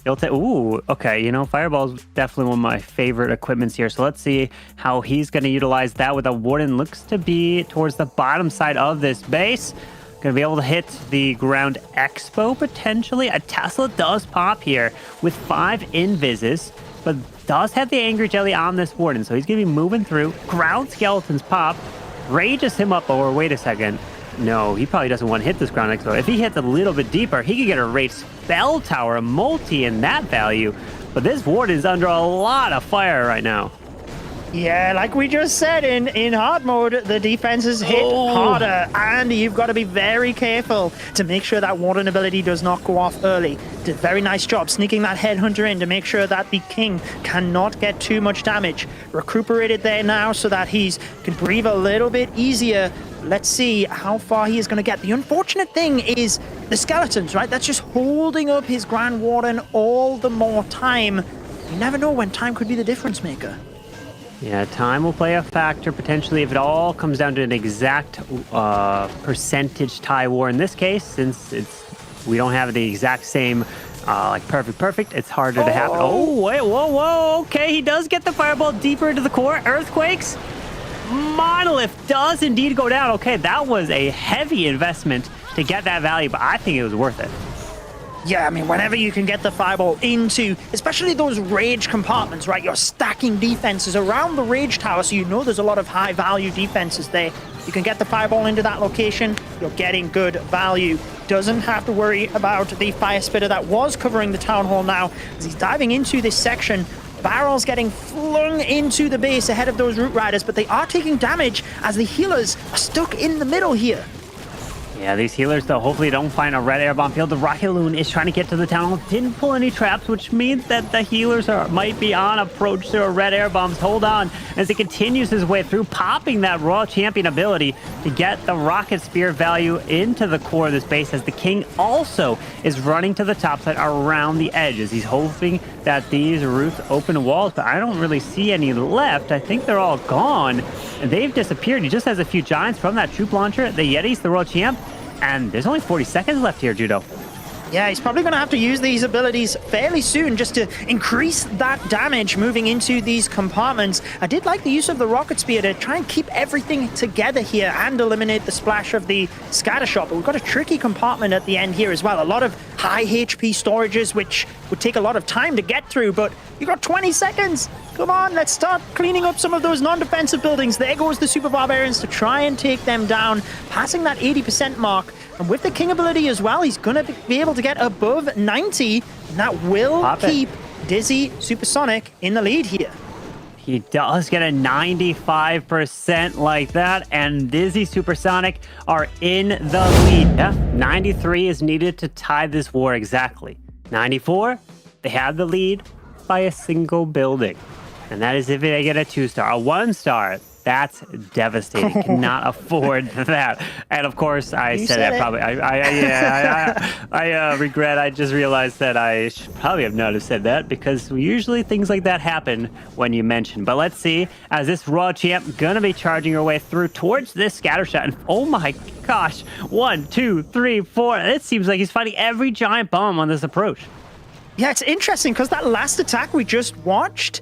He'll take. Ooh, okay. You know, Fireball is definitely one of my favorite equipments here. So let's see how he's going to utilize that with a Warden. Looks to be towards the bottom side of this base. Going to be able to hit the ground expo potentially. A Tesla does pop here with 5 invises, but does have the Angry Jelly on this Warden. So he's going to be moving through. Ground Skeletons pop. Rages him up. Or wait a second. No, he probably doesn't want to hit this ground expo. If he hits a little bit deeper, he could get a Rage Spell Tower, a multi in that value. But this Warden is under a lot of fire right now. Yeah, like we just said, in hard mode, the defenses hit harder, and you've got to be very careful to make sure that Warden ability does not go off early. Did a very nice job sneaking that Headhunter in to make sure that the King cannot get too much damage. Recuperated there now so that he's can breathe a little bit easier. Let's see how far he is going to get. The unfortunate thing is the skeletons, right? That's just holding up his Grand Warden all the more time. You never know when time could be the difference maker. Yeah, time will play a factor potentially if it all comes down to an exact percentage tie war. In this case, since we don't have the exact same like perfect, it's harder to happen. Oh, wait, whoa, okay, he does get the Fireball deeper into the core. Earthquakes. Monolith does indeed go down. Okay, that was a heavy investment to get that value, but I think it was worth it. Yeah, I mean, whenever you can get the Fireball into, especially those Rage compartments, right? You're stacking defenses around the Rage Tower, so you know there's a lot of high-value defenses there. You can get the Fireball into that location, you're getting good value. Doesn't have to worry about the Fire Spitter that was covering the Town Hall now, as he's diving into this section. Barrels getting flung into the base ahead of those Root Riders, but they are taking damage as the healers are stuck in the middle here. Yeah, these healers, though, hopefully don't find a red air bomb field. The Rocket Loon is trying to get to the town hall. Didn't pull any traps, which means that the healers might be on approach to a red air bombs. Hold on as he continues his way through, popping that Royal Champion ability to get the Rocket Spear value into the core of this base, as the King also is running to the top side around the edges. He's hoping that these roots open walls, but I don't really see any left. I think they're all gone. They've disappeared. He just has a few giants from that troop launcher. The Yetis, the Royal Champ, and there's only 40 seconds left here, Judo. Yeah, he's probably going to have to use these abilities fairly soon just to increase that damage moving into these compartments. I did like the use of the Rocket Spear to try and keep everything together here and eliminate the splash of the Scatter Shot. But we've got a tricky compartment at the end here as well. A lot of high HP storages, which would take a lot of time to get through, but you got 20 seconds. Come on, let's start cleaning up some of those non-defensive buildings. There goes the Super Barbarians to try and take them down, passing that 80% mark. And with the King ability as well, he's going to be able to get above 90, and that will keep Dizzy Supersonic in the lead here. He does get a 95% like that, and Dizzy Supersonic are in the lead. Yeah, 93 is needed to tie this war exactly. 94, they have the lead by a single building. And that is if they get a 2-star. A 1-star, that's devastating. Cannot afford that. And of course, I said that probably. I regret. I just realized that I should probably have not have said that, because usually things like that happen when you mention. But let's see, as this Raw Champ gonna be charging her way through towards this scatter shot. And oh my gosh, 1, 2, 3, 4. It seems like he's fighting every giant bomb on this approach. Yeah, it's interesting because that last attack we just watched,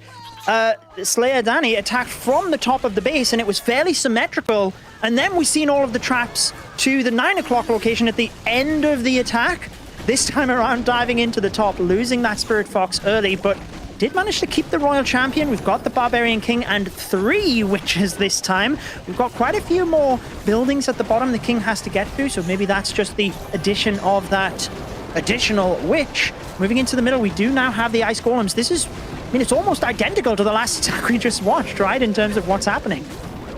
Slayer Danny attacked from the top of the base, and it was fairly symmetrical. And then we've seen all of the traps to the 9 o'clock location at the end of the attack. This time around, diving into the top, losing that Spirit Fox early, but did manage to keep the Royal Champion. We've got the Barbarian King and 3 witches this time. We've got quite a few more buildings at the bottom the King has to get through, so maybe that's just the addition of that additional witch. Moving into the middle, we do now have the Ice Golems. This is, I mean, it's almost identical to the last attack we just watched, right, in terms of what's happening.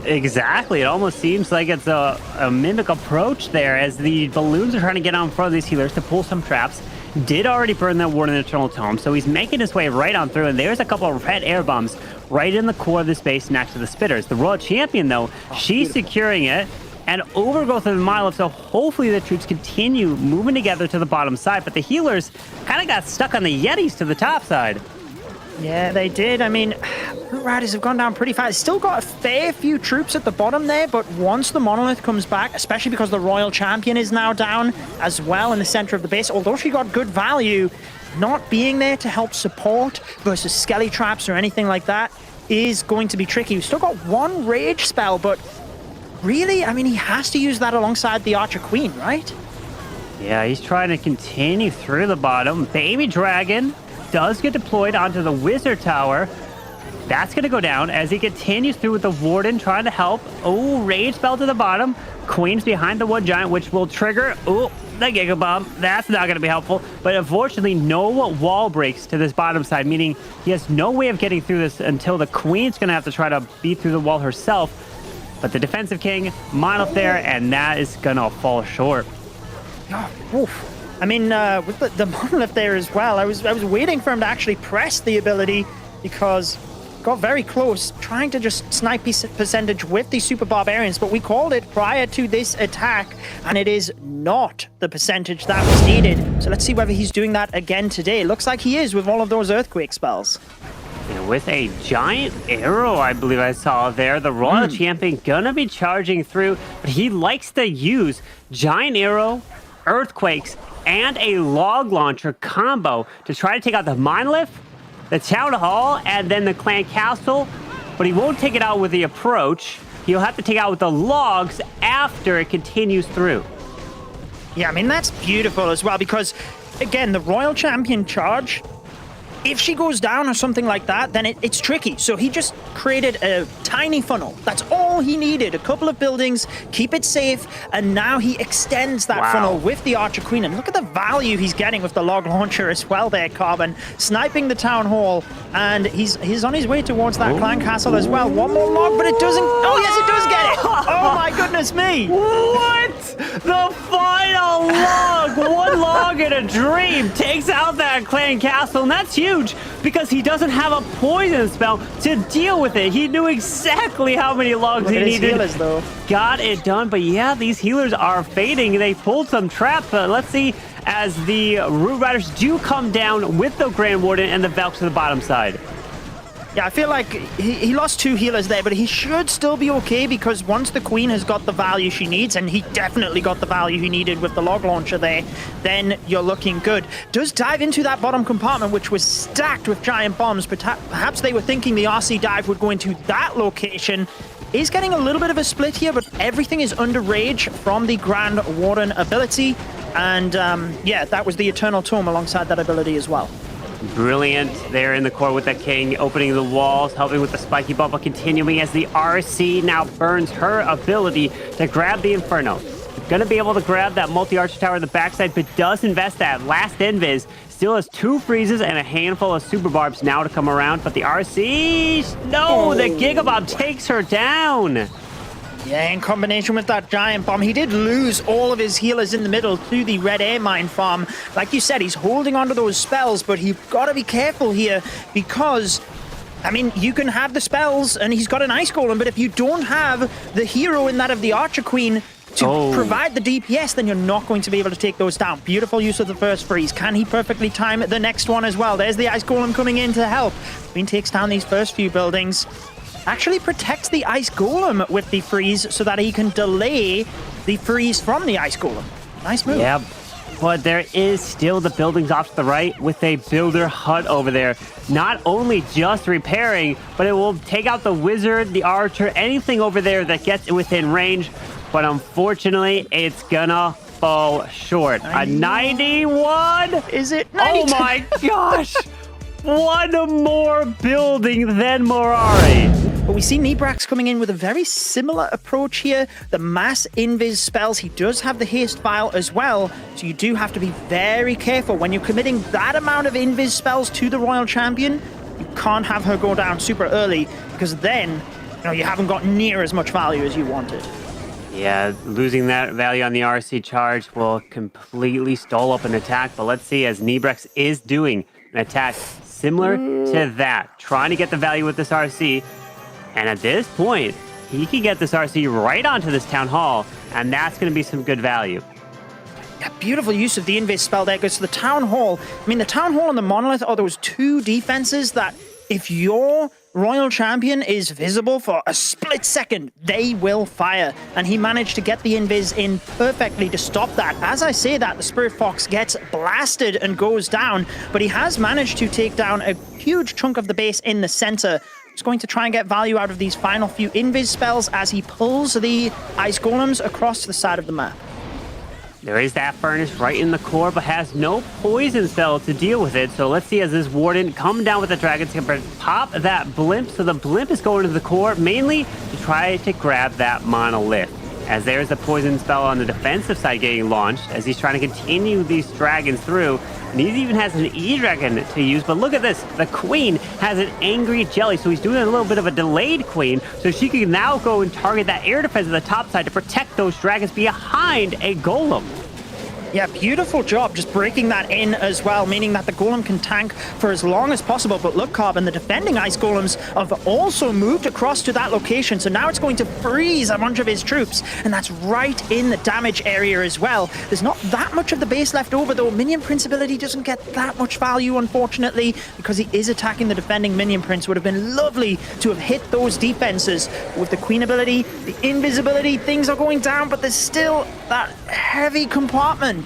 Exactly. It almost seems like it's a mimic approach there, as the balloons are trying to get on front of these healers to pull some traps. Did already burn that Warden Eternal Tome, so he's making his way right on through, and there's a couple of red air bombs right in the core of this base next to the Spitters. The Royal Champion, though, she's securing it, and overgrowth of the Monolith, so hopefully the troops continue moving together to the bottom side, but the healers kind of got stuck on the Yetis to the top side. Yeah, they did. I mean, Root Riders have gone down pretty fast. Still got a fair few troops at the bottom there, but once the Monolith comes back, especially because the Royal Champion is now down as well in the center of the base, although she got good value, not being there to help support versus skelly traps or anything like that is going to be tricky. We've still got one rage spell, but really, I mean, he has to use that alongside the Archer Queen, right? Yeah, he's trying to continue through the bottom. Baby Dragon does get deployed onto the Wizard Tower. That's going to go down as he continues through with the Warden trying to help. Oh, Rage Spell to the bottom. Queen's behind the Wood Giant, which will trigger, oh, the Giga Bomb. That's not going to be helpful. But unfortunately, no wall breaks to this bottom side, meaning he has no way of getting through this until the Queen's going to have to try to beat through the wall herself. But the Defensive King, Monolith there, and that is going to fall short. Oh, oof. I mean, with the Monolith there as well, I was waiting for him to actually press the ability because got very close, trying to just snipe percentage with the Super Barbarians, but we called it prior to this attack, and it is not the percentage that was needed. So let's see whether he's doing that again today. Looks like he is with all of those Earthquake spells. And with a giant arrow, I believe I saw there, the Royal Champion gonna be charging through, but he likes to use giant arrow, Earthquakes, and a log launcher combo to try to take out the Monolith, the Town Hall, and then the Clan Castle, but he won't take it out with the approach. He'll have to take it out with the logs after it continues through. Yeah, I mean, that's beautiful as well because, again, the Royal Champion charge, if she goes down or something like that, then it's tricky. So he just created a tiny funnel. That's all he needed. A couple of buildings, keep it safe, and now he extends that funnel with the Archer Queen. And look at the value he's getting with the log launcher as well there, Carbon. Sniping the Town Hall, and he's on his way towards that Clan Castle as well. One more log, but it doesn't... Oh, yes, it does get it! Oh, my goodness me! What? The final log! One log in a dream takes out that Clan Castle, and that's huge because he doesn't have a poison spell to deal with it. He knew exactly how many logs he needed. Healers, though. Got it done, but yeah, these healers are fading. They pulled some traps, but let's see as the Root Riders do come down with the Grand Warden and the Valks to the bottom side. Yeah, I feel like he lost two healers there, but he should still be okay because once the Queen has got the value she needs, and he definitely got the value he needed with the log launcher there, then you're looking good. Does dive into that bottom compartment, which was stacked with giant bombs, but perhaps they were thinking the RC dive would go into that location. Is getting a little bit of a split here, but everything is under rage from the Grand Warden ability. And yeah, that was the Eternal Tome alongside that ability as well. Brilliant there in the core with the King, opening the walls, helping with the spiky bubble, continuing as the RC now burns her ability to grab the Inferno. Going to be able to grab that multi-archer tower in the backside, but does invest that last invis. Still has two freezes and a handful of super barbs now to come around, but the RC, no, the Gigabomb takes her down. Yeah, in combination with that giant bomb, he did lose all of his healers in the middle to the red air mine farm. Like you said, he's holding onto those spells, but he's got to be careful here because, I mean, you can have the spells and he's got an ice golem, but if you don't have the hero in that of the Archer Queen to provide the DPS, then you're not going to be able to take those down. Beautiful use of the first freeze. Can he perfectly time the next one as well? There's the ice golem coming in to help. Queen takes down these first few buildings. Actually protects the ice golem with the freeze so that he can delay the freeze from the ice golem. Nice move. Yeah, but there is still the buildings off to the right with a builder hut over there. Not only just repairing, but it will take out the wizard, the archer, anything over there that gets within range. But unfortunately, it's gonna fall short. A 91? Is it 92? Oh my gosh! One more building than Morari. But we see Nebrax coming in with a very similar approach here. The mass invis spells, he does have the haste vial as well. So you do have to be very careful when you're committing that amount of invis spells to the Royal Champion. You can't have her go down super early because then, you know, you haven't got near as much value as you wanted. Yeah, losing that value on the RC charge will completely stall up an attack. But let's see, as Nebrax is doing an attack similar to that, trying to get the value with this RC. And at this point, he can get this RC right onto this Town Hall, and that's going to be some good value. Yeah, beautiful use of the invis spell there goes to the Town Hall. I mean, the Town Hall and the Monolith are those two defenses that if you're Royal Champion is visible for a split second, they will fire. And he managed to get the invis in perfectly to stop that. As I say that, the Spirit Fox gets blasted and goes down, but he has managed to take down a huge chunk of the base in the center. He's going to try and get value out of these final few invis spells as he pulls the Ice Golems across the side of the map. There is that Furnace right in the core, but has no poison spell to deal with it. So let's see as this Warden come down with the Dragon Skipper, pop that Blimp. So the Blimp is going to the core, mainly to try to grab that Monolith. As there's a poison spell on the defensive side getting launched, as he's trying to continue these dragons through. And he even has an E-Dragon to use, but look at this. The Queen has an Angry Jelly, so he's doing a little bit of a delayed Queen, so she can now go and target that air defense at the top side to protect those dragons behind a Golem. Yeah, beautiful job just breaking that in as well, meaning that the Golem can tank for as long as possible. But look, Carbon, the defending Ice Golems have also moved across to that location. So now it's going to freeze a bunch of his troops. And that's right in the damage area as well. There's not that much of the base left over, though. Minion Prince ability doesn't get that much value, unfortunately, because he is attacking the defending Minion Prince. Would have been lovely to have hit those defenses. With the Queen ability, the invisibility, things are going down, but there's still that heavy compartment.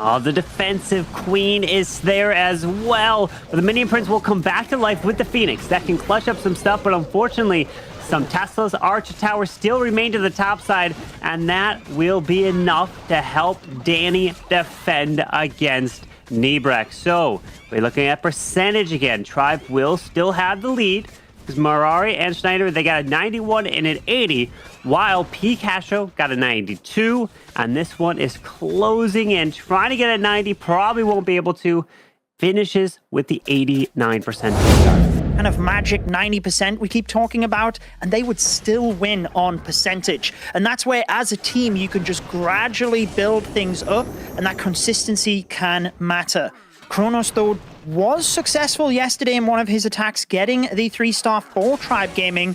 Oh, the defensive Queen is there as well. But the Minion Prince will come back to life with the Phoenix. That can clutch up some stuff, but unfortunately, some Tesla's Archer Tower still remain to the top side, and that will be enough to help Danny defend against Nebrex. So, we're looking at percentage again. Tribe will still have the lead, because Marari and Schneider, they got a 91 and an 80, while Picasso got a 92, and this one is closing in, trying to get a 90, probably won't be able to, finishes with the 89%. Kind of magic 90% we keep talking about, and they would still win on percentage. And that's where, as a team, you can just gradually build things up, and that consistency can matter. Kronos, though, was successful yesterday in one of his attacks, getting the 3-star for Tribe Gaming.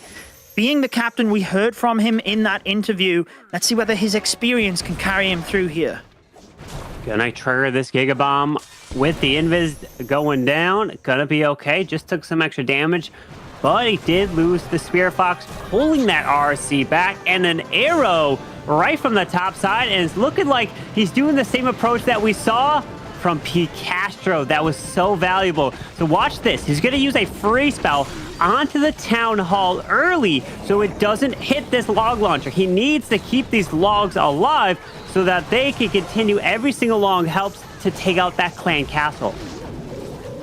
Being the captain, we heard from him in that interview. Let's see whether his experience can carry him through here. Gonna trigger this Gigabomb with the Invis going down. Gonna be okay. Just took some extra damage, but he did lose the Spirit Fox, pulling that RC back, and an arrow right from the top side. And it's looking like he's doing the same approach that we saw from P. Castro. That was so valuable. So watch this. He's going to use a free spell onto the town hall early so it doesn't hit this log launcher. He needs to keep these logs alive so that they can continue. Every single log helps to take out that clan castle.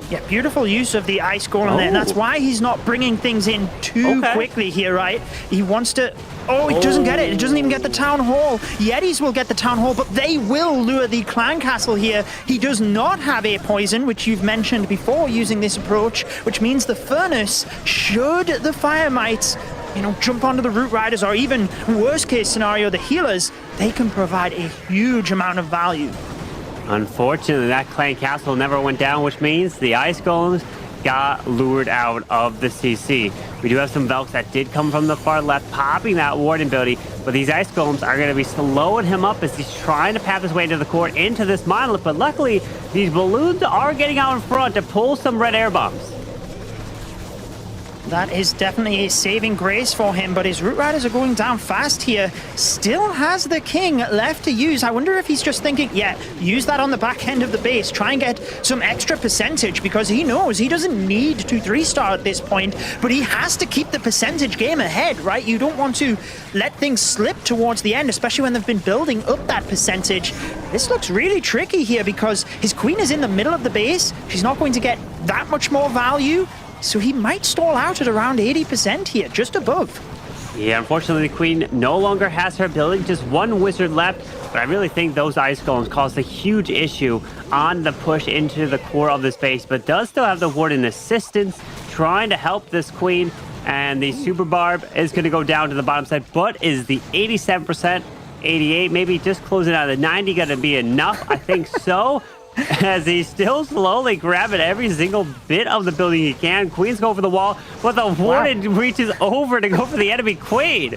Yeah, beautiful use of the Ice Golem there. And that's why he's not bringing things in too quickly here, right? He wants to... Oh, he doesn't get it. He doesn't even get the Town Hall. Yetis will get the Town Hall, but they will lure the Clan Castle here. He does not have a poison, which you've mentioned before using this approach, which means the Furnace, should the Fire Mites, you know, jump onto the Root Riders, or even worst case scenario, the healers, they can provide a huge amount of value. Unfortunately, that Clan Castle never went down, which means the Ice Golems got lured out of the CC. We do have some Velks that did come from the far left, popping that Warden ability, but these Ice Golems are going to be slowing him up as he's trying to path his way into the court, into this Monolith, but luckily, these balloons are getting out in front to pull some red air bombs. That is definitely a saving grace for him, but his Root Riders are going down fast here. Still has the King left to use. I wonder if he's just thinking, yeah, use that on the back end of the base, try and get some extra percentage, because he knows he doesn't need to 3-star at this point, but he has to keep the percentage game ahead, right? You don't want to let things slip towards the end, especially when they've been building up that percentage. This looks really tricky here because his Queen is in the middle of the base. She's not going to get that much more value. So he might stall out at around 80% here, just above. Yeah, unfortunately, the Queen no longer has her ability. Just one wizard left. But I really think those Ice Golems caused a huge issue on the push into the core of this base. But does still have the Warden assistance, trying to help this Queen. And the Super Barb is going to go down to the bottom side. But is the 87%, 88, maybe just closing out of the 90 going to be enough? I think so. As he's still slowly grabbing every single bit of the building he can. Queen's go for the wall, but the Warden reaches over to go for the enemy Queen.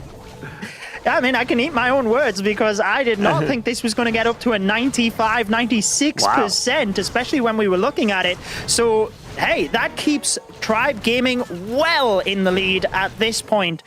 I mean, I can eat my own words because I did not think this was going to get up to a 95, 96%, especially when we were looking at it. So hey, that keeps Tribe Gaming well in the lead at this point.